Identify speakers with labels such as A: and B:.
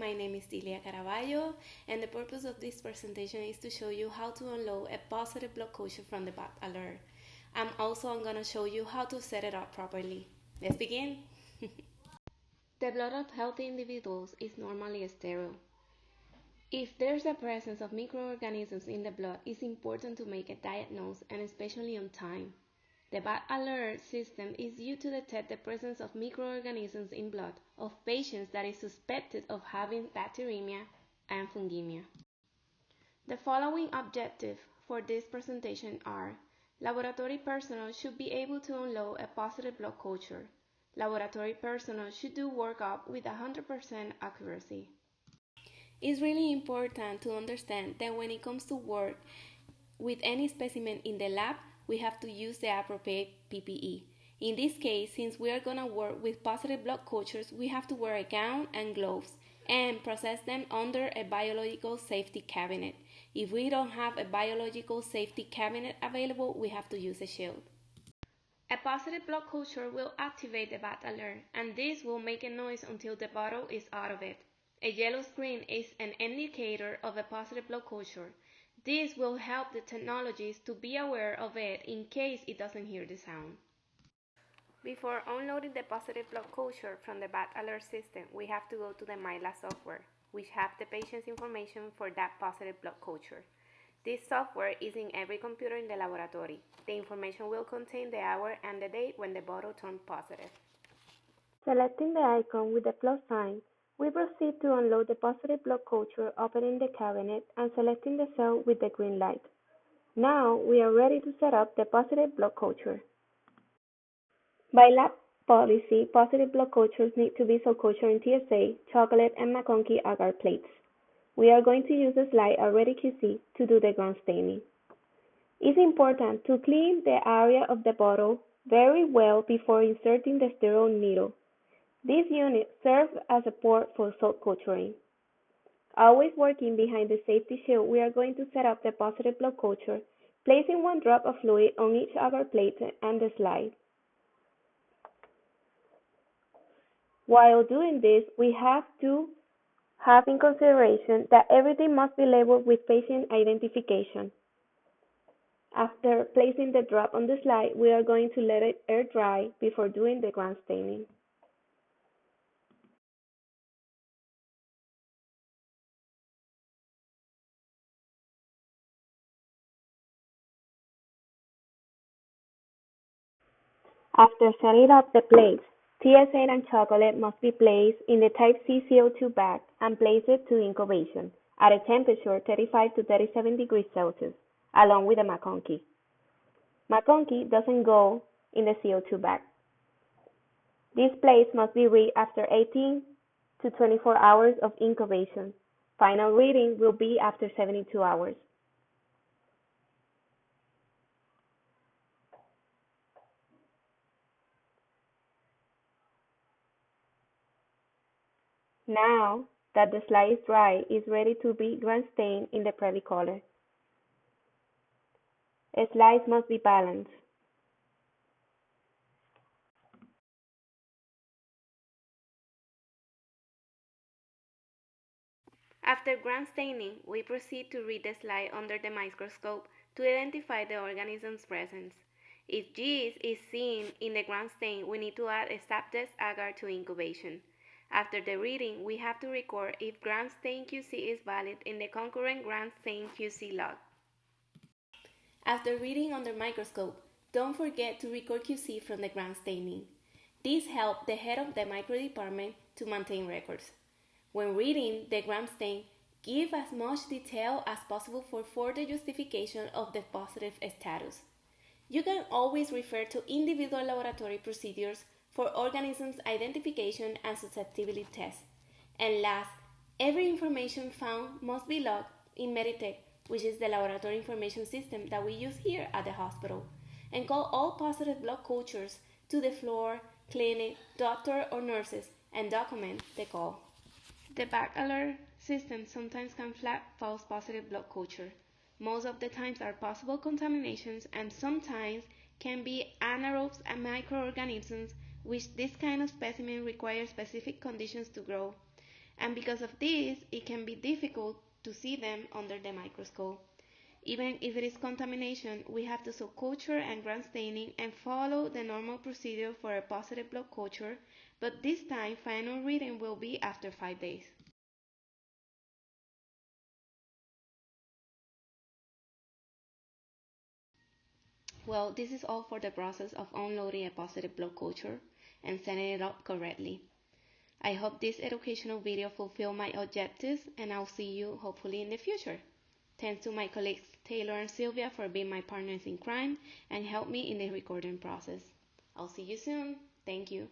A: my name is Delia Caraballo, and the purpose of this presentation is to show you how to unload a positive blood culture from the Bact alert. I'm going to show you how to set it up properly. Let's begin. The blood of healthy individuals is normally sterile. If there's a presence of microorganisms in the blood, it's important to make a diagnosis, and especially on time. The Bact alert system is used to detect the presence of microorganisms in blood of patients that is suspected of having bacteremia and fungemia. The following objectives for this presentation are: laboratory personnel should be able to unload a positive blood culture. Laboratory personnel should do workup with 100% accuracy. It's really important to understand that when it comes to work with any specimen in the lab, we have to use the appropriate PPE. In this case, since we are going to work with positive blood cultures, we have to wear a gown and gloves and process them under a biological safety cabinet. If we don't have a biological safety cabinet available, we have to use a shield. A positive blood culture will activate the Bact alert, and this will make a noise until the bottle is out of it. A yellow screen is an indicator of a positive blood culture. This will help the technologists to be aware of it in case it doesn't hear the sound. Before unloading the positive blood culture from the Bact alert system, we have to go to the MyLab software, which have the patient's information for that positive blood culture. This software is in every computer in the laboratory. The information will contain the hour and the date when the bottle turned positive.
B: Selecting the icon with the plus sign, we proceed to unload the positive blood culture, opening the cabinet and selecting the cell with the green light. Now we are ready to set up the positive blood culture. By lab policy, positive blood cultures need to be cell cultured in TSA, chocolate, and McConkey agar plates. We are going to use the slide already QC to do the ground staining. It's important to clean the area of the bottle very well before inserting the sterile needle. This unit serves as a port for salt culturing. Always working behind the safety shield, we are going to set up the positive blood culture, placing 1 drop of fluid on each agar plate and the slide. While doing this, we have to have in consideration that everything must be labeled with patient identification. After placing the drop on the slide, we are going to let it air dry before doing the ground staining. After setting up the plates, TSA and chocolate must be placed in the Type C CO2 bag and placed to incubation at a temperature 35 to 37 degrees Celsius, along with the McConkey. McConkey doesn't go in the CO2 bag. These plates must be read after 18 to 24 hours of incubation. Final reading will be after 72 hours. Now that the slide is dry, it's ready to be ground stained in the Previ color. Slides must be balanced.
A: After ground staining, we proceed to read the slide under the microscope to identify the organism's presence. If yeast is seen in the ground stain, we need to add a step test agar to incubation. After the reading, we have to record if ground stain QC is valid in the concurrent ground stain QC log. After reading under microscope, don't forget to record QC from the ground staining. This helps the head of the micro department to maintain records. When reading the ground stain, give as much detail as possible for further justification of the positive status. You can always refer to individual laboratory procedures for organisms identification and susceptibility tests. And last, every information found must be logged in Meditech, which is the laboratory information system that we use here at the hospital, and call all positive blood cultures to the floor, clinic, doctor, or nurses and document the call. The Bact alert system sometimes can flag false positive blood culture. Most of the times are possible contaminations, and sometimes can be anaerobes and microorganisms, which this kind of specimen requires specific conditions to grow. And because of this, it can be difficult to see them under the microscope. Even if it is contamination, we have to soak culture and ground staining and follow the normal procedure for a positive blood culture, but this time final reading will be after 5 days. Well, this is all for the process of unloading a positive blood culture and setting it up correctly. I hope this educational video fulfilled my objectives, and I'll see you hopefully in the future. Thanks to my colleagues Taylor and Sylvia for being my partners in crime and help me in the recording process. I'll see you soon. Thank you.